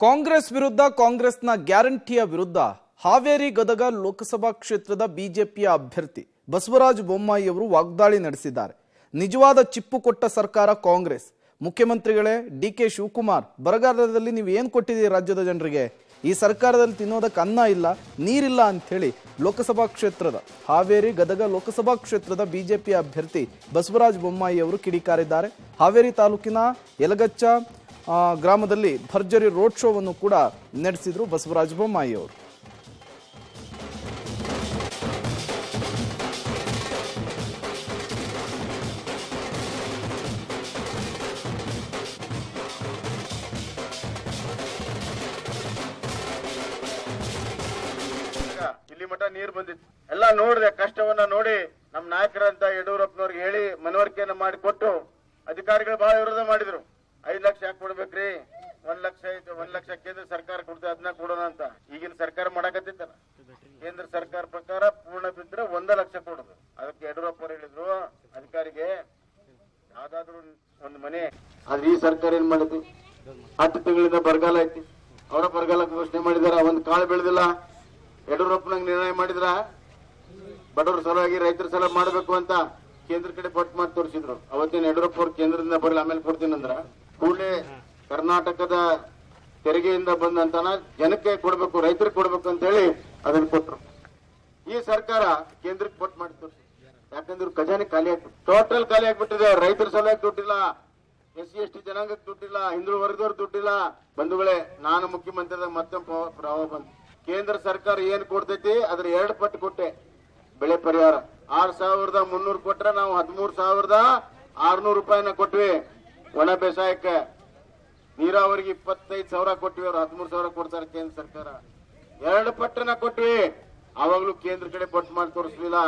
ಕಾಂಗ್ರೆಸ್ ವಿರುದ್ಧ ಕಾಂಗ್ರೆಸ್ನ ಗ್ಯಾರಂಟಿಯ ವಿರುದ್ಧ ಹಾವೇರಿ ಗದಗ ಲೋಕಸಭಾ ಕ್ಷೇತ್ರದ ಬಿಜೆಪಿಯ ಅಭ್ಯರ್ಥಿ ಬಸವರಾಜ ಬೊಮ್ಮಾಯಿ ಅವರು ವಾಗ್ದಾಳಿ ನಡೆಸಿದ್ದಾರೆ. ನಿಜವಾದ ಚಿಪ್ಪು ಕೊಟ್ಟ ಸರ್ಕಾರ ಕಾಂಗ್ರೆಸ್. ಮುಖ್ಯಮಂತ್ರಿಗಳೇ ಡಿಕೆ ಶಿವಕುಮಾರ್, ಬರಗಾಲದಲ್ಲಿ ನೀವು ಏನು ಕೊಟ್ಟಿದ್ದೀರಿ ರಾಜ್ಯದ ಜನರಿಗೆ? ಈ ಸರ್ಕಾರದಲ್ಲಿ ತಿನ್ನೋದಕ್ಕೆ ಅನ್ನ ಇಲ್ಲ, ನೀರಿಲ್ಲ ಅಂತ ಹೇಳಿ ಲೋಕಸಭಾ ಕ್ಷೇತ್ರದ ಹಾವೇರಿ ಗದಗ ಲೋಕಸಭಾ ಕ್ಷೇತ್ರದ ಬಿಜೆಪಿ ಅಭ್ಯರ್ಥಿ ಬಸವರಾಜ ಬೊಮ್ಮಾಯಿ ಅವರು ಕಿಡಿಕಾರಿದ್ದಾರೆ. ಹಾವೇರಿ ತಾಲೂಕಿನ ಯಲಗಚ್ಚ ಗ್ರಾಮದಲ್ಲಿ ಭರ್ಜರಿ ರೋಡ್ ಶೋವನ್ನು ಕೂಡ ನಡೆಸಿದ್ರು ಬಸವರಾಜ ಬೊಮ್ಮಾಯಿ ಅವರು. ಇಲ್ಲಿ ಮಠ ನೀರು ಬಂದಿತ್ತು, ಎಲ್ಲ ನೋಡಿದೆ, ಕಷ್ಟವನ್ನ ನೋಡಿ ನಮ್ಮ ನಾಯಕರಂತ ಯಡಿಯೂರಪ್ಪನವ್ರಿಗೆ ಹೇಳಿ ಮನವರಿಕೆಯನ್ನ ಮಾಡಿಕೊಟ್ಟು ಅಧಿಕಾರಿಗಳು ಬಹಳ ವಿರೋಧ ಮಾಡಿದ್ರು. 5 ಲಕ್ಷ ಯಾಕೆ ಕೊಡ್ಬೇಕ್ರಿ, 1 ಲಕ್ಷ ಐತೆ, 1 ಲಕ್ಷ ಕೇಂದ್ರ ಸರ್ಕಾರ ಕೊಡ್ತೇವೆ, ಅದನ್ನ ಕೊಡೋಣ ಅಂತ ಈಗಿನ ಸರ್ಕಾರ ಮಾಡಕತ್ತಿತ್ತಲ್ಲ. ಕೇಂದ್ರ ಸರ್ಕಾರ ಪ್ರಕಾರ ಪೂರ್ಣ ಬಿದ್ರೆ 1 ಲಕ್ಷ ಕೊಡುದು. ಅದಕ್ಕೆ ಯಡಿಯೂರಪ್ಪ ಅವರು ಹೇಳಿದ್ರು ಅಧಿಕಾರಿಗೆ, ಯಾವ್ದಾದ್ರು ಒಂದು ಮನೆ. ಆದ್ರೆ ಈ ಸರ್ಕಾರ ಏನ್ ಮಾಡಿದ್ವಿ, 10 ತಿಂಗಳಿಂದ ಬರಗಾಲ ಐತಿ, ಅವರ ಬರಗಾಲ ಘೋಷಣೆ ಮಾಡಿದಾರ, ಒಂದು ಕಾಳು ಬೆಳೆದಿಲ್ಲ. ಯಡಿಯೂರಪ್ಪನಂಗ್ ನಿರ್ಣಯ ಮಾಡಿದ್ರ ಬಡವರ ಸಲುವಾಗಿ ರೈತರ ಸಲುವಾಗಿ ಮಾಡ್ಬೇಕು ಅಂತ ಕೇಂದ್ರ ಕಡೆ ಪಟ್ಟು ಮಾಡಿ ತೋರಿಸಿದ್ರು. ಅವತ್ತಿನ ಯಡಿಯೂರಪ್ಪ ಅವ್ರು ಕೇಂದ್ರದಿಂದ ಬರಲಿ ಆಮೇಲೆ ಕೊಡ್ತೀನಿ ಅಂದ್ರ, ಕೂಡಲೇ ಕರ್ನಾಟಕದ ತೆರಿಗೆಯಿಂದ ಬಂದಂತನ ಜನಕ್ಕೆ ಕೊಡ್ಬೇಕು, ರೈತರಿಗೆ ಕೊಡ್ಬೇಕು ಅಂತ ಹೇಳಿ ಅದನ್ನ ಕೊಟ್ರು. ಈ ಸರ್ಕಾರ ಕೇಂದ್ರಕ್ಕೆ ಪಟ್ಟು ಮಾಡಿ ತೋರಿಸಿ, ಯಾಕಂದ್ರೆ ಖಜಾನೆ ಖಾಲಿ ಆಗ್ಬಿಟ್ಟು ಟೋಟಲ್ ಖಾಲಿ ಆಗ್ಬಿಟ್ಟಿದೆ. ರೈತರ ಸಲುವಾಗಿ ದುಡ್ಡಿಲ್ಲ, SC/ST ಜನಾಂಗಕ್ಕೆ ದುಡ್ಡಿಲ್ಲ, ಹಿಂದುಳಿದ ವರ್ಗದವ್ರು ದುಡ್ಡಿಲ್ಲ. ಬಂಧುಗಳೇ, ನಾನು ಮುಖ್ಯಮಂತ್ರಿದಾಗ ಮತ್ತೆ ಪ್ರಭಾವ ಬಂತು. ಕೇಂದ್ರ ಸರ್ಕಾರ ಏನ್ ಕೊಡ್ತೈತಿ ಅದ್ರ 2 ಪಟ್ಟು ಕೊಟ್ಟೆ. ಬೆಳೆ ಪರಿಹಾರ 6,300 ಕೊಟ್ರೆ ನಾವು 13,600 ರೂಪಾಯಿನ ಕೊಟ್ವಿ. ಒಣ ಬೇಸಾಯಕ್ಕೆ ನೀರಾವರಿಗೆ 25,000 ಕೊಟ್ವಿ, ಅವ್ರು 13,000 ಕೊಡ್ತಾರೆ ಕೇಂದ್ರ ಸರ್ಕಾರ. 2 ಪಟ್ಟನ ಕೊಟ್ವಿ. ಅವಾಗ್ಲೂ ಕೇಂದ್ರ ಕಡೆ ಪಟ್ಟು ಮಾಡಿ ತೋರಿಸ್ಲಿಲ್ಲ.